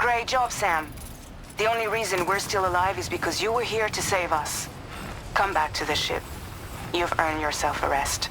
Great job, Sam. The only reason we're still alive is because you were here to save us. Come back to the ship. You've earned yourself a rest.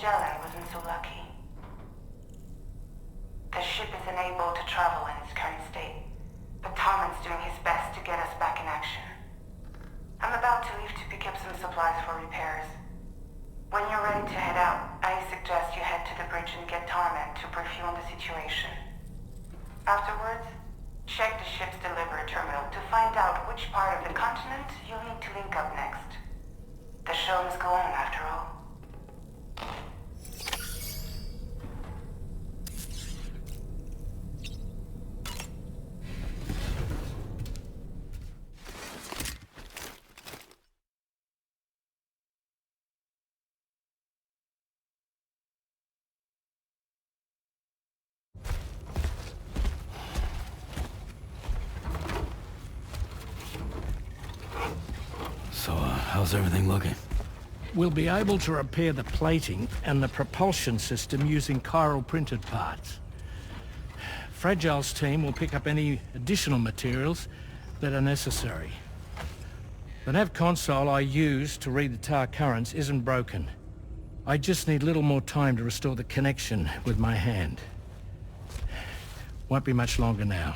Wasn't so lucky. The ship is unable to travel in its current state, but Tommen's doing his best to get us back in action. I'm about to leave to pick up some supplies for repairs. When you're ready to head out, I suggest you head to the bridge and get Torment to brief you on the situation. Afterwards, check the ship's delivery terminal to find out which part of the continent you'll need to link up next. The show must go on after all. So, how's everything looking? We'll be able to repair the plating and the propulsion system using chiral printed parts. Fragile's team will pick up any additional materials that are necessary. The nav console I use to read the tower currents isn't broken. I just need a little more time to restore the connection with my hand. Won't be much longer now.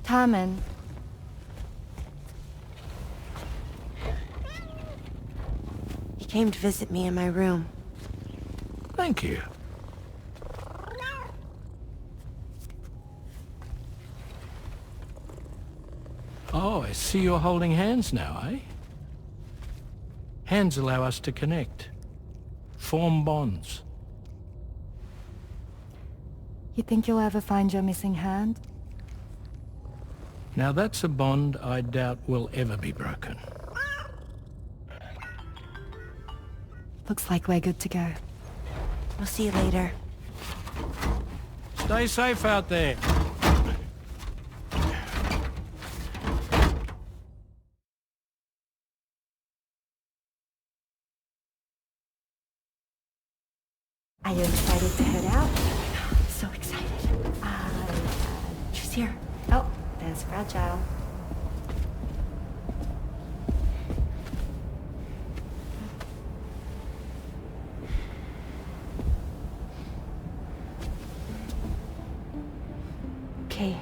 Tommen. He came to visit me in my room. Thank you. Oh, I see you're holding hands now, eh? Hands allow us to connect. Form bonds. You think you'll ever find your missing hand? Now that's a bond I doubt will ever be broken. Looks like we're good to go. We'll see you later. Stay safe out there. Are you excited to head out? So excited. She's here. Oh, there's Fragile. Okay.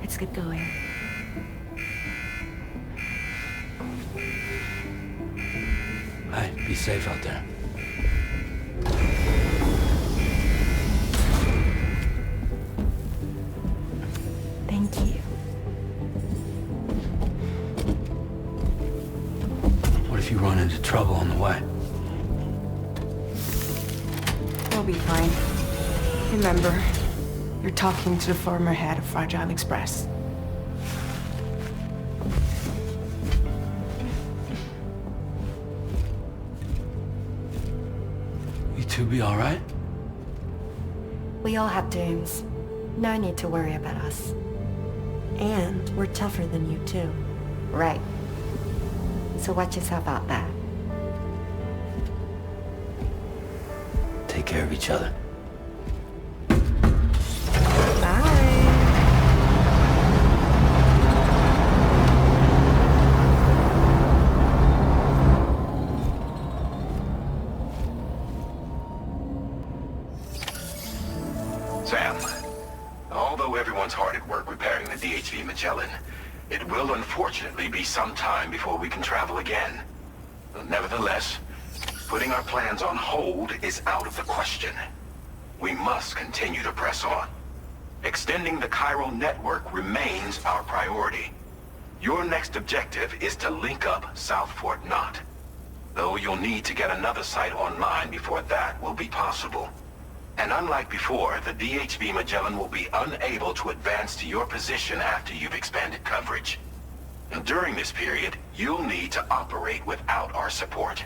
Let's get going. Hey, be safe out there. Thank you. What if you run into trouble on the way? We'll be fine. Remember, you're talking to the former head of Fragile Express. You two be all right? We all have dooms. No need to worry about us. And we're tougher than you too. Right. So watch yourself out there. Take care of each other. Sam, although everyone's hard at work repairing the DHV Magellan, it will unfortunately be some time before we can travel again. Nevertheless, Putting our plans on hold is out of the question. We must continue to press on. Extending the chiral network remains our priority. Your next objective is to link up South Fort Knot. Though you'll need to get another site online before that will be possible. And unlike before, the DHV Magellan will be unable to advance to your position after you've expanded coverage. And during this period, you'll need to operate without our support.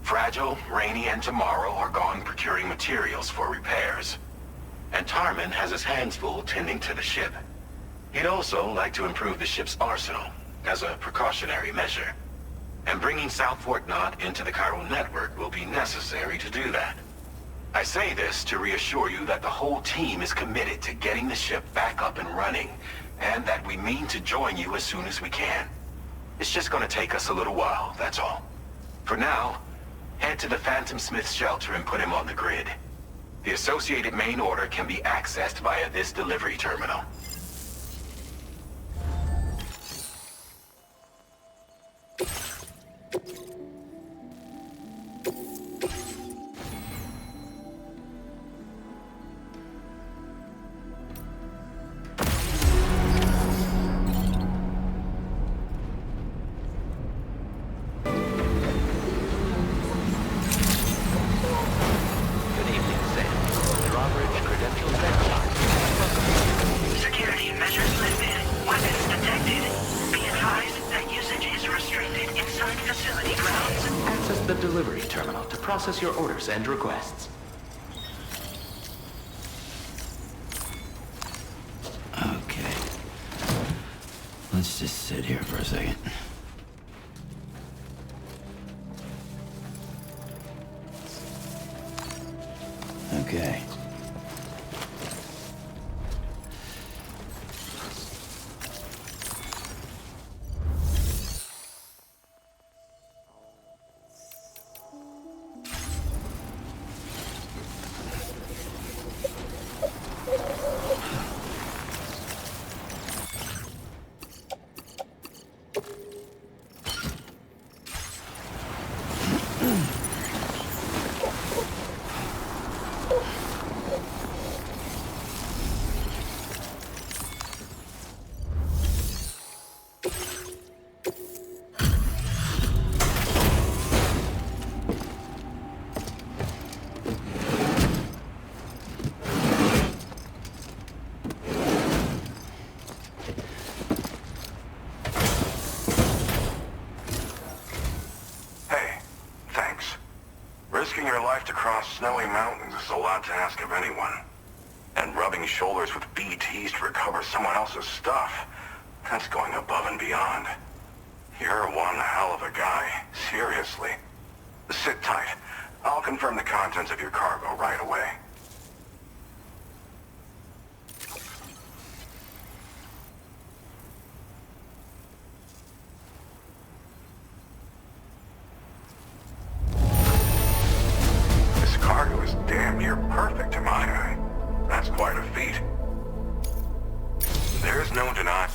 Fragile, Rainy, and Tomorrow are gone procuring materials for repairs. And Tarman has his hands full tending to the ship. He'd also like to improve the ship's arsenal, as a precautionary measure. And bringing South Fort Knot into the chiral network will be necessary to do that. I say this to reassure you that the whole team is committed to getting the ship back up and running, and that we mean to join you as soon as we can. It's just gonna take us a little while, that's all. For now, head to the Phantom Smith shelter and put him on the grid. The associated main order can be accessed via this delivery terminal. Security measures lifted. Weapons detected. Be advised that usage is restricted inside facility grounds. Access the delivery terminal to process your orders and requests. Okay. Let's just sit here for a second. Okay. Risking your life to cross snowy mountains is a lot to ask of anyone. And rubbing shoulders with BTs to recover someone else's stuff, that's going above and beyond. You're one hell of a guy, seriously. Sit tight. I'll confirm the contents of your cargo right away. Cargo is damn near perfect to my eye. That's quite a feat. There's no denying.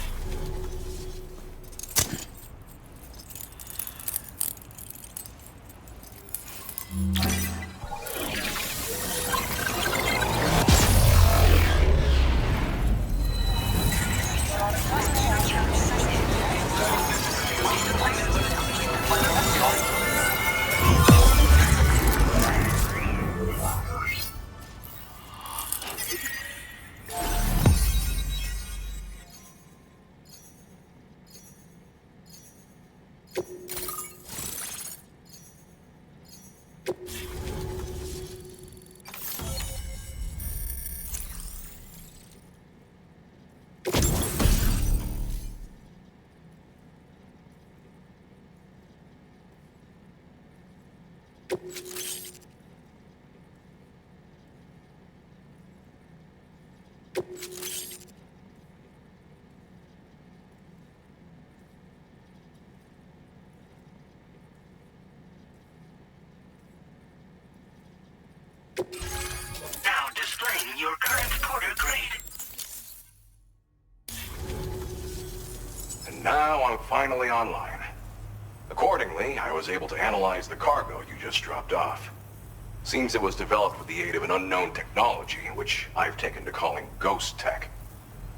Now displaying your current porter grade. And now I'm finally online. According Accordingly, I was able to analyze the cargo you just dropped off. Seems it was developed with the aid of an unknown technology, which I've taken to calling ghost tech.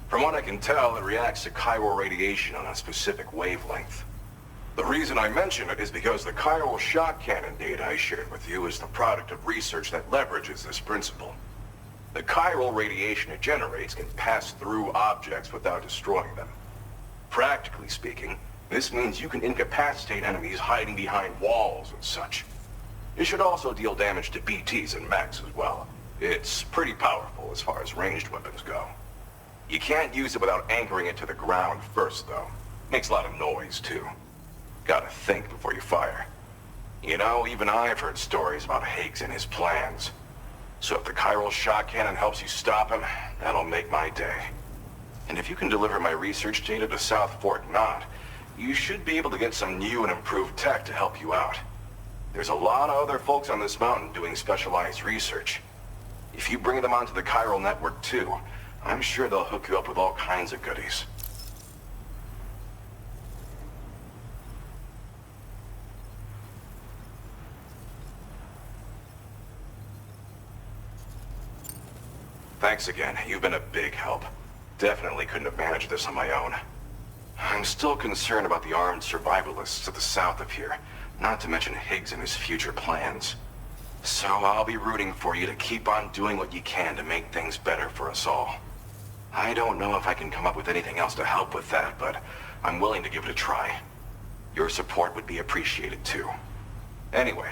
From what I can tell, it reacts to chiral radiation on a specific wavelength. The reason I mention it is because the chiral shock cannon data I shared with you is the product of research that leverages this principle. The chiral radiation it generates can pass through objects without destroying them. Practically speaking, this means you can incapacitate enemies hiding behind walls and such. It should also deal damage to BTs and mechs as well. It's pretty powerful as far as ranged weapons go. You can't use it without anchoring it to the ground first, though. Makes a lot of noise, too. Gotta think before you fire. You know, even I've heard stories about Higgs and his plans. So if the chiral shock cannon helps you stop him, that'll make my day. And if you can deliver my research data to South Fort Knot, you should be able to get some new and improved tech to help you out. There's a lot of other folks on this mountain doing specialized research. If you bring them onto the chiral network too, I'm sure they'll hook you up with all kinds of goodies. Thanks again. You've been a big help. Definitely couldn't have managed this on my own. I'm still concerned about the armed survivalists to the south of here, not to mention Higgs and his future plans. So I'll be rooting for you to keep on doing what you can to make things better for us all. I don't know if I can come up with anything else to help with that, but I'm willing to give it a try. Your support would be appreciated too. Anyway,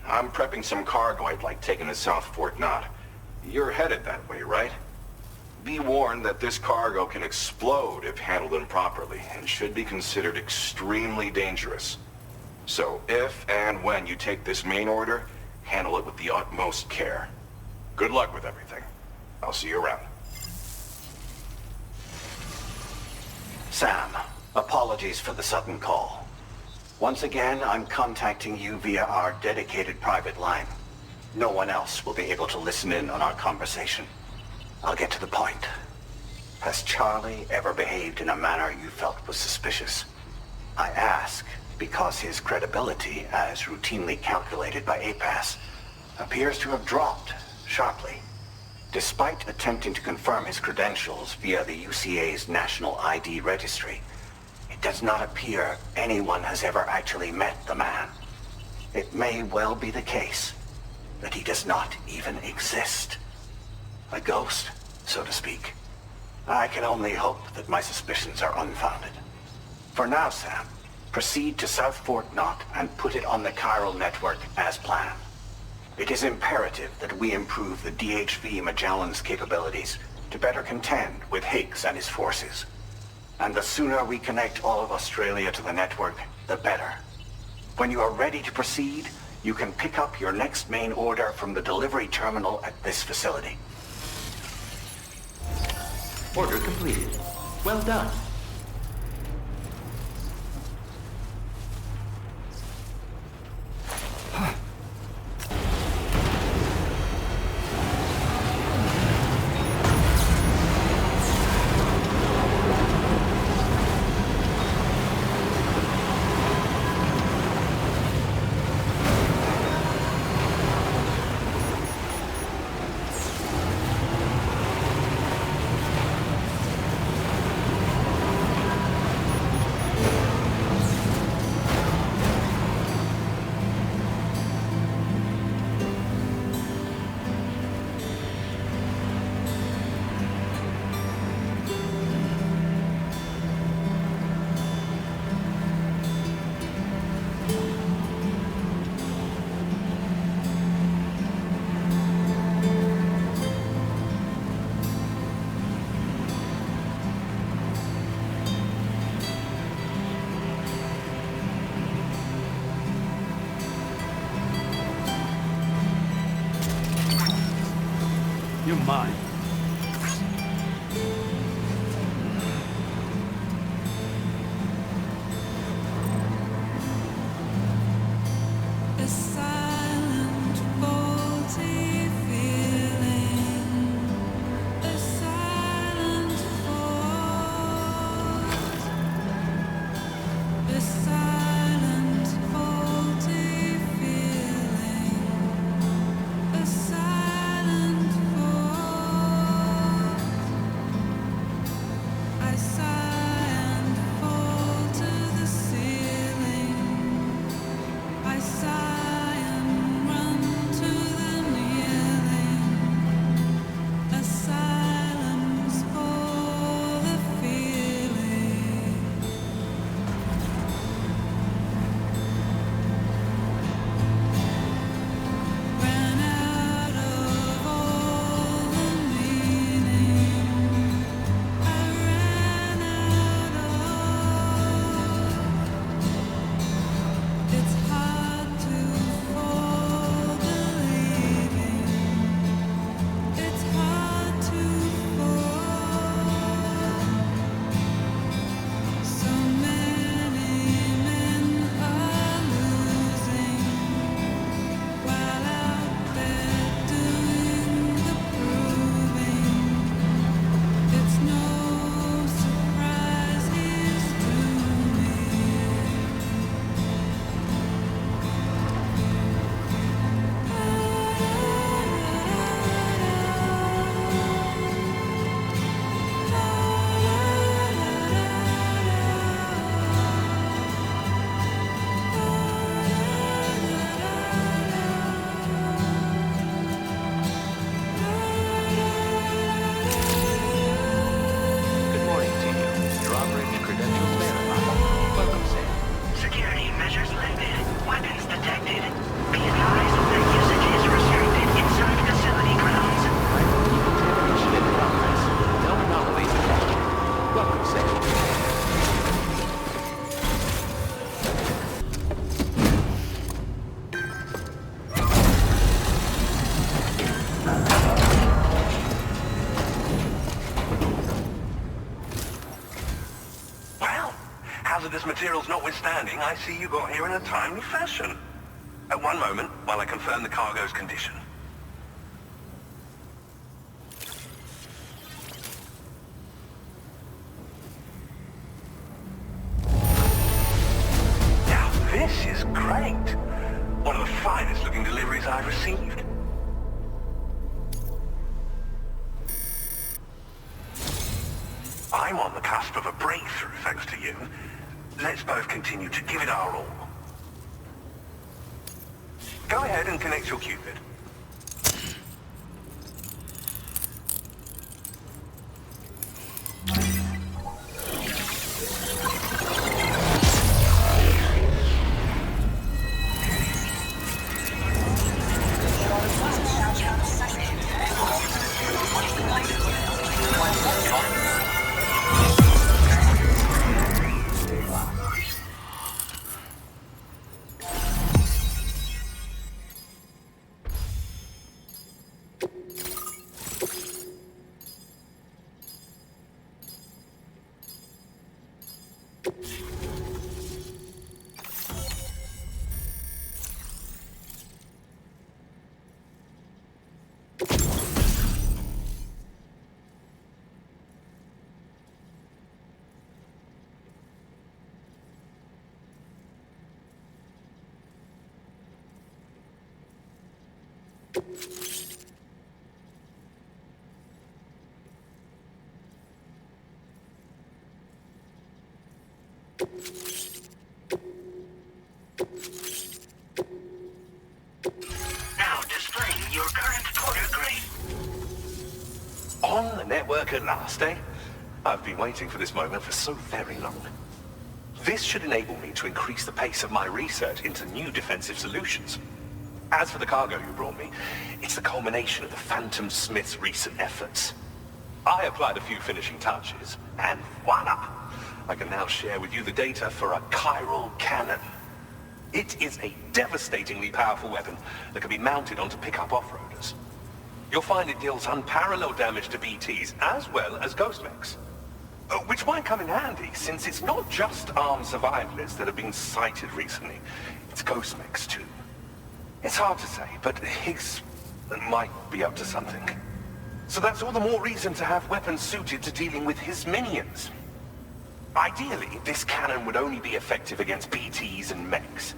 I'm prepping some cargo I'd like taken to South Fort Knot. You're headed that way, right? Be warned that this cargo can explode if handled improperly, and should be considered extremely dangerous. So if and when you take this main order, handle it with the utmost care. Good luck with everything. I'll see you around. Sam, apologies for the sudden call. Once again, I'm contacting you via our dedicated private line. No one else will be able to listen in on our conversation. I'll get to the point. Has Charlie ever behaved in a manner you felt was suspicious? I ask because his credibility, as routinely calculated by APAS, appears to have dropped sharply. Despite attempting to confirm his credentials via the UCA's National ID Registry, it does not appear anyone has ever actually met the man. It may well be the case that he does not even exist. A ghost, so to speak. I can only hope that my suspicions are unfounded. For now, Sam, proceed to South Fort Knot and put it on the chiral network as planned. It is imperative that we improve the DHV Magellan's capabilities to better contend with Higgs and his forces. And the sooner we connect all of Australia to the network, the better. When you are ready to proceed, you can pick up your next main order from the delivery terminal at this facility. Order completed. Well done. You're mine. A silent, faulty feeling. A silent fault. A silent Precious materials notwithstanding, I see you got here in a timely fashion. At one moment, while I confirm the cargo's condition. Now this is great. One of the finest looking deliveries I've received. I'm on the cusp of a breakthrough, thanks to you. Let's both continue to give it our all. Go ahead and connect your Cupid. Now displaying your current order grade. On the network at last, eh? I've been waiting for this moment for so very long. This should enable me to increase the pace of my research into new defensive solutions. As for the cargo you brought me, it's the culmination of the Phantom Smith's recent efforts. I applied a few finishing touches, and voila! I can now share with you the data for a chiral cannon. It is a devastatingly powerful weapon that can be mounted onto pickup off-roaders. You'll find it deals unparalleled damage to BTs as well as ghost mechs. Which might come in handy, since it's not just armed survivalists that have been sighted recently. It's ghost mechs too. It's hard to say, but Higgs might be up to something. So that's all the more reason to have weapons suited to dealing with his minions. Ideally, this cannon would only be effective against BTs and mechs.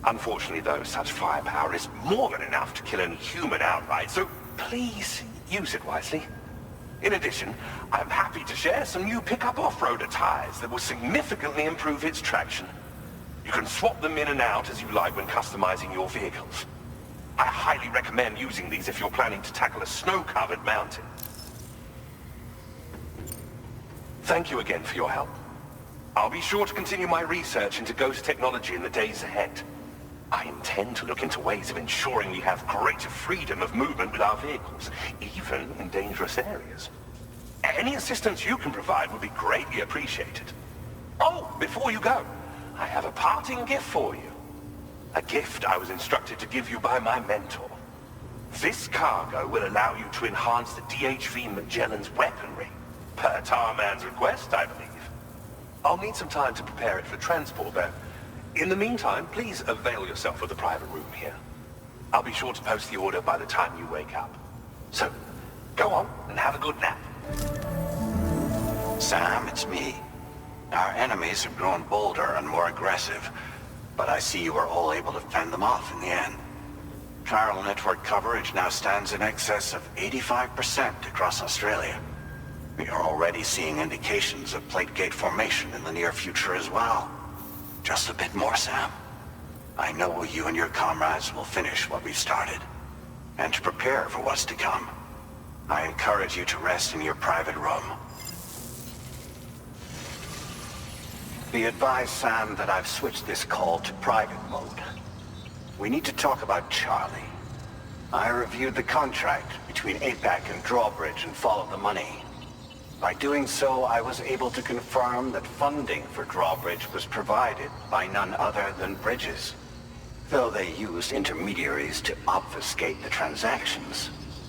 Unfortunately, though, such firepower is more than enough to kill any human outright, so please use it wisely. In addition, I'm happy to share some new pickup off-roader tires that will significantly improve its traction. You can swap them in and out as you like when customizing your vehicles. I highly recommend using these if you're planning to tackle a snow-covered mountain. Thank you again for your help. I'll be sure to continue my research into ghost technology in the days ahead. I intend to look into ways of ensuring we have greater freedom of movement with our vehicles, even in dangerous areas. Any assistance you can provide would be greatly appreciated. Oh, before you go, I have a parting gift for you. A gift I was instructed to give you by my mentor. This cargo will allow you to enhance the DHV Magellan's weaponry, per Tarman's request, I believe. I'll need some time to prepare it for transport, though. In the meantime, please avail yourself of the private room here. I'll be sure to post the order by the time you wake up. So, go on and have a good nap. Sam, it's me. Our enemies have grown bolder and more aggressive, but I see you were all able to fend them off in the end. Chiral network coverage now stands in excess of 85% across Australia. We are already seeing indications of plate gate formation in the near future as well. Just a bit more, Sam. I know you and your comrades will finish what we've started. And to prepare for what's to come, I encourage you to rest in your private room. Be advised, Sam, that I've switched this call to private mode. We need to talk about Charlie. I reviewed the contract between APAC and Drawbridge and followed the money. By doing so, I was able to confirm that funding for Drawbridge was provided by none other than Bridges. Though they used intermediaries to obfuscate the transactions,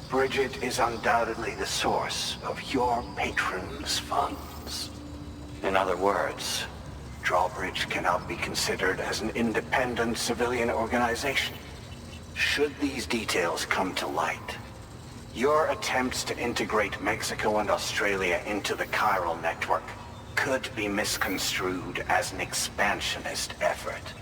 Bridget is undoubtedly the source of your patrons' funds. In other words, Drawbridge cannot be considered as an independent civilian organization. Should these details come to light, your attempts to integrate Mexico and Australia into the chiral network could be misconstrued as an expansionist effort.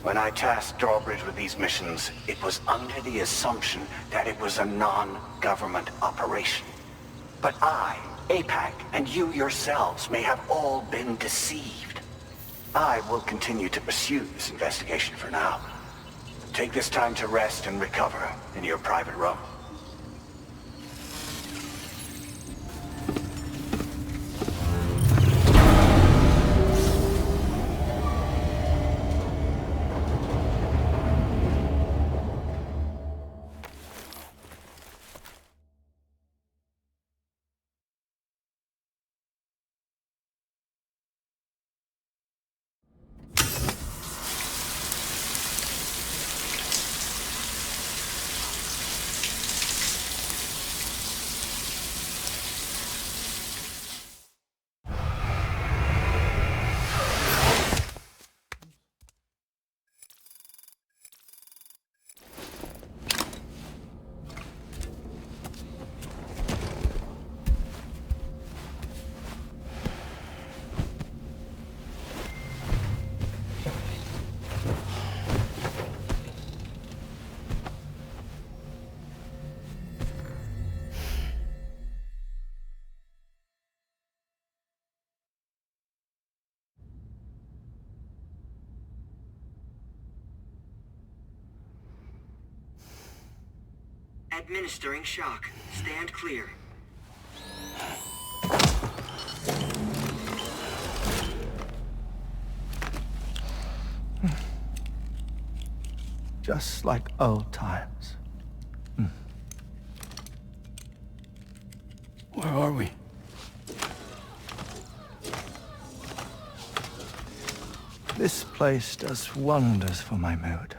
When I tasked Drawbridge with these missions, it was under the assumption that it was a non-government operation. But I, APAC, and you yourselves may have all been deceived. I will continue to pursue this investigation for now. Take this time to rest and recover in your private room. Administering shock. Stand clear. Just like old times. Where are we? This place does wonders for my mood.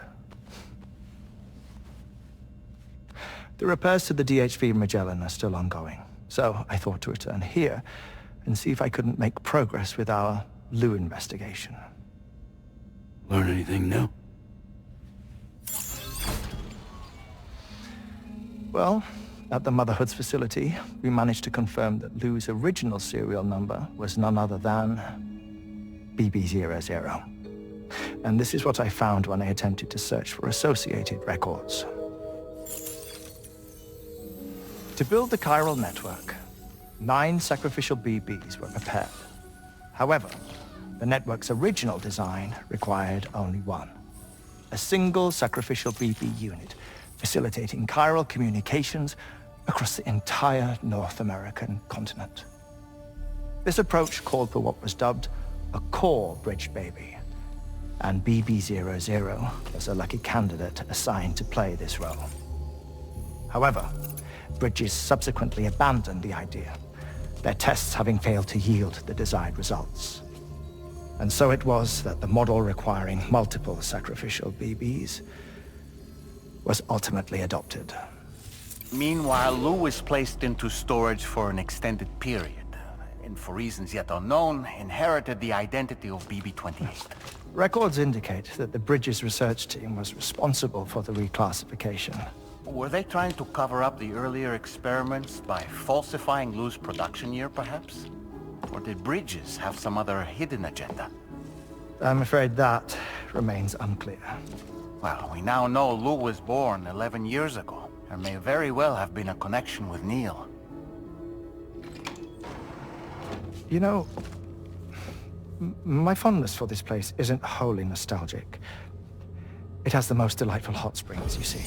The repairs to the DHV Magellan are still ongoing, so I thought to return here and see if I couldn't make progress with our Lou investigation. Learn anything new? Well, at the Motherhood's facility, we managed to confirm that Lou's original serial number was none other than BB00. And this is what I found when I attempted to search for associated records. To build the chiral network, 9 sacrificial BBs were prepared. However, the network's original design required only 1. A single sacrificial BB unit facilitating chiral communications across the entire North American continent. This approach called for what was dubbed a core bridge baby, and BB00 was a lucky candidate assigned to play this role. However, Bridges subsequently abandoned the idea, their tests having failed to yield the desired results. And so it was that the model requiring multiple sacrificial BBs was ultimately adopted. Meanwhile, Lou was placed into storage for an extended period, and for reasons yet unknown, inherited the identity of BB-28. Records indicate that the Bridges research team was responsible for the reclassification. Were they trying to cover up the earlier experiments by falsifying Lou's production year, perhaps? Or did Bridges have some other hidden agenda? I'm afraid that remains unclear. Well, we now know Lou was born 11 years ago. There may very well have been a connection with Neil. You know, my fondness for this place isn't wholly nostalgic. It has the most delightful hot springs, you see.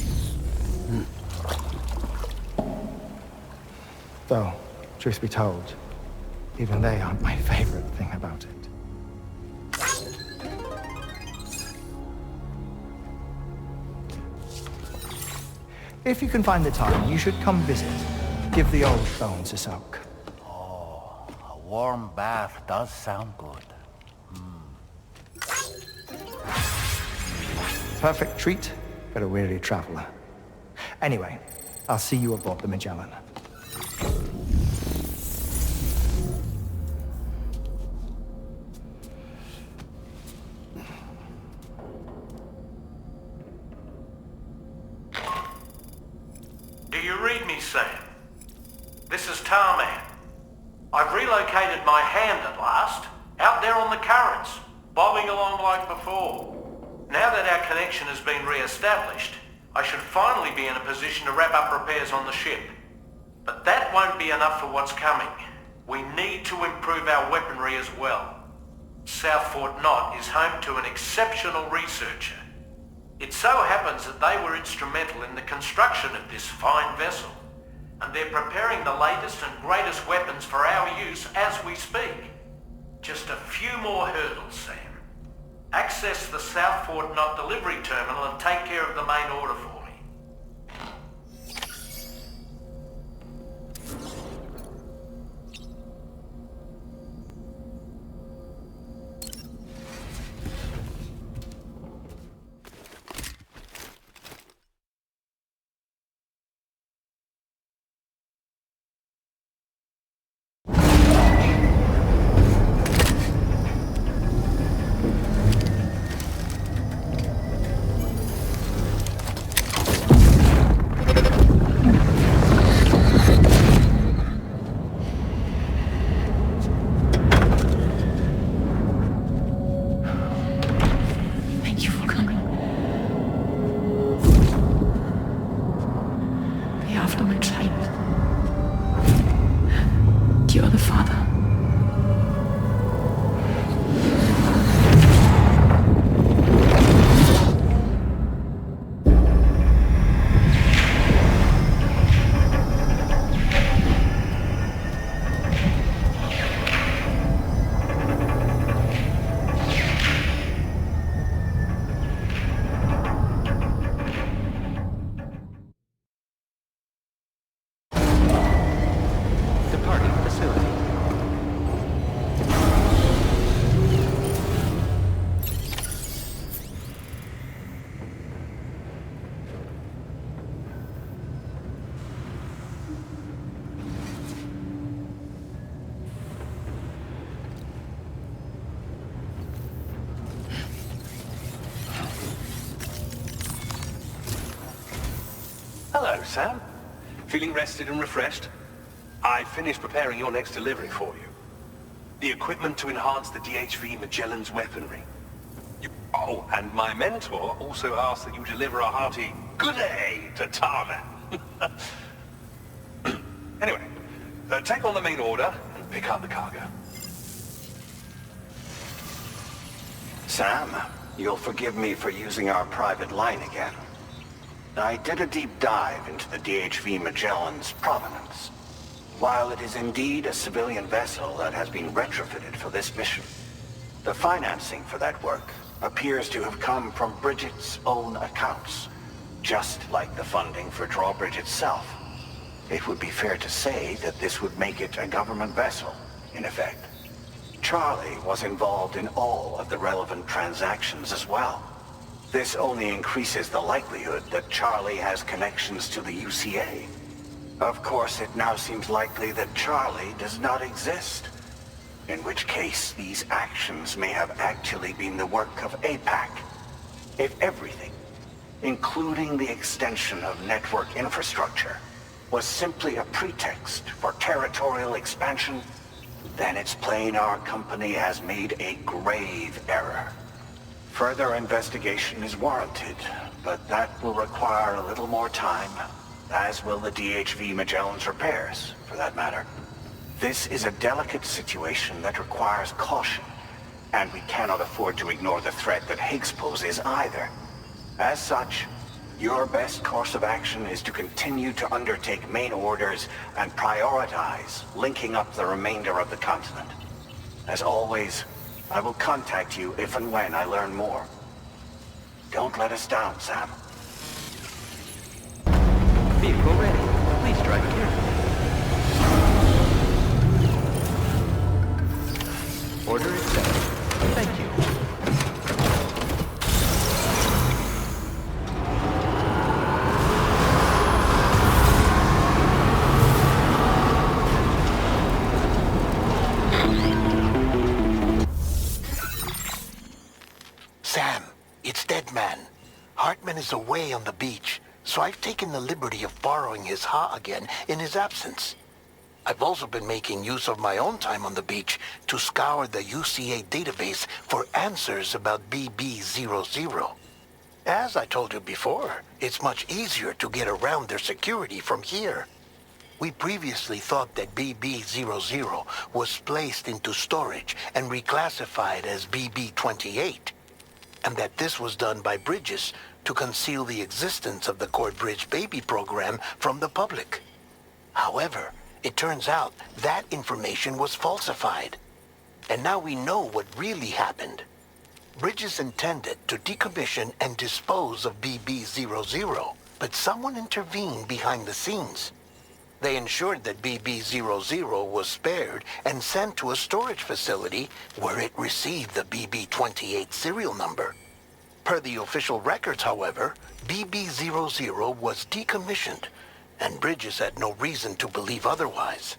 Though, truth be told, even they aren't my favorite thing about it. If you can find the time, you should come visit. Give the old bones a soak. Oh, a warm bath does sound good. Perfect treat for a weary traveler. Anyway, I'll see you aboard the Magellan. Do you read me, Sam? This is Tarman. I've relocated my hand at last, out there on the currents, bobbing along like before. Now that our connection has been re-established, I should finally be in a position to wrap up repairs on the ship. But that won't be enough for what's coming. We need to improve our weaponry as well. South Fort Knot is home to an exceptional researcher. It so happens that they were instrumental in the construction of this fine vessel, and they're preparing the latest and greatest weapons for our use as we speak. Just a few more hurdles, Sam. Access the South Fort Knot delivery terminal and take care of the main order for me. Hello, Sam. Feeling rested and refreshed? I finished preparing your next delivery for you. The equipment to enhance the DHV Magellan's weaponry. Oh, and my mentor also asked that you deliver a hearty good day to Tarman. Anyway, take on the main order and pick up the cargo. Sam, you'll forgive me for using our private line again. I did a deep dive into the DHV Magellan's provenance. While it is indeed a civilian vessel that has been retrofitted for this mission, the financing for that work appears to have come from Bridget's own accounts, just like the funding for Drawbridge itself. It would be fair to say that this would make it a government vessel, in effect. Charlie was involved in all of the relevant transactions as well. This only increases the likelihood that Charlie has connections to the UCA. Of course, it now seems likely that Charlie does not exist, in which case these actions may have actually been the work of APAC. If everything, including the extension of network infrastructure, was simply a pretext for territorial expansion, then it's plain our company has made a grave error. Further investigation is warranted, but that will require a little more time, as will the DHV Magellan's repairs, for that matter. This is a delicate situation that requires caution, and we cannot afford to ignore the threat that Higgs poses either. As such, your best course of action is to continue to undertake main orders and prioritize linking up the remainder of the continent. As always, I will contact you if and when I learn more. Don't let us down, Sam. Vehicle ready. Please drive carefully. Order accepted. Thank you. Sam, it's Deadman. Hartman is away on the beach, so I've taken the liberty of borrowing his Ha again in his absence. I've also been making use of my own time on the beach to scour the UCA database for answers about BB-00. As I told you before, it's much easier to get around their security from here. We previously thought that BB-00 was placed into storage and reclassified as BB-28, and that this was done by Bridges to conceal the existence of the Cord Bridge Baby program from the public. However, it turns out that information was falsified, and now we know what really happened. Bridges intended to decommission and dispose of BB-00, but someone intervened behind the scenes. They ensured that BB-00 was spared and sent to a storage facility where it received the BB-28 serial number. Per the official records, however, BB-00 was decommissioned, and Bridges had no reason to believe otherwise.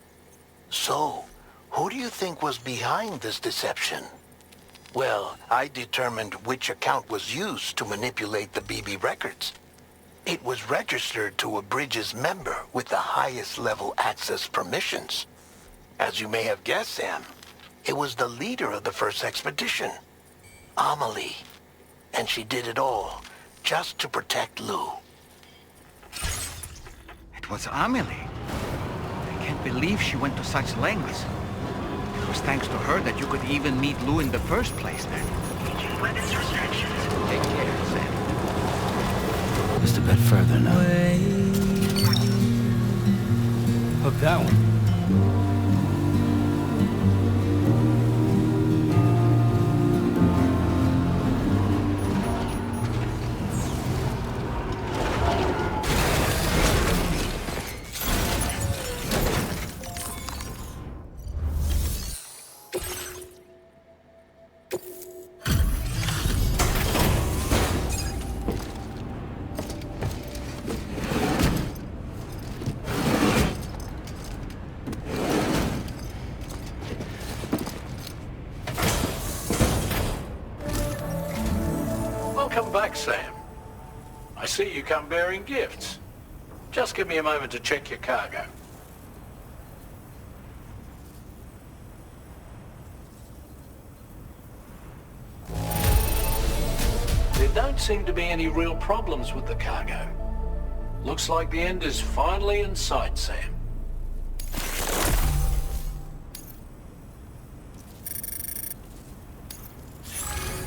So, who do you think was behind this deception? Well, I determined which account was used to manipulate the BB records. It was registered to a Bridges member with the highest level access permissions. As you may have guessed, Sam, it was the leader of the first expedition, Amelie. And she did it all just to protect Lou. It was Amelie. I can't believe she went to such lengths. It was thanks to her that you could even meet Lou in the first place then. Agent weapons restrictions. Take care, Sam. Just a bit further now. Hook that one. Welcome back, Sam. I see you come bearing gifts. Just give me a moment to check your cargo. There don't seem to be any real problems with the cargo. Looks like the end is finally in sight, Sam.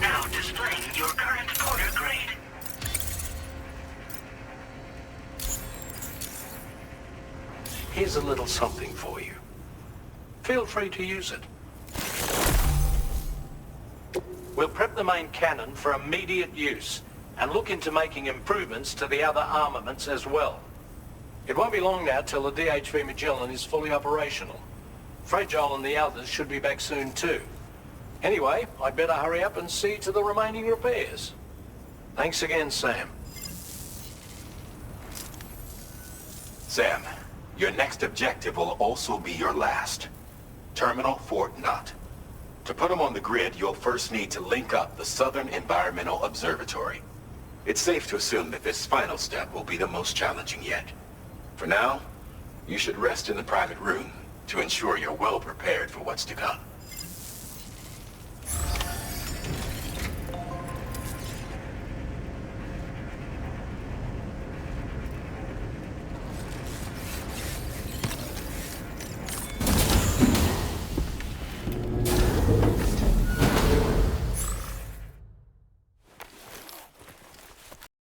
Now displaying your current order grade. Here's a little something for you. Feel free to use it. We'll prep the main cannon for immediate use and look into making improvements to the other armaments as well. It won't be long now till the DHV Magellan is fully operational. Fragile and the others should be back soon too. Anyway, I'd better hurry up and see to the remaining repairs. Thanks again, Sam. Sam, your next objective will also be your last. Terminal Fort Knott. To put them on the grid, you'll first need to link up the Southern Environmental Observatory. It's safe to assume that this final step will be the most challenging yet. For now, you should rest in the private room to ensure you're well prepared for what's to come.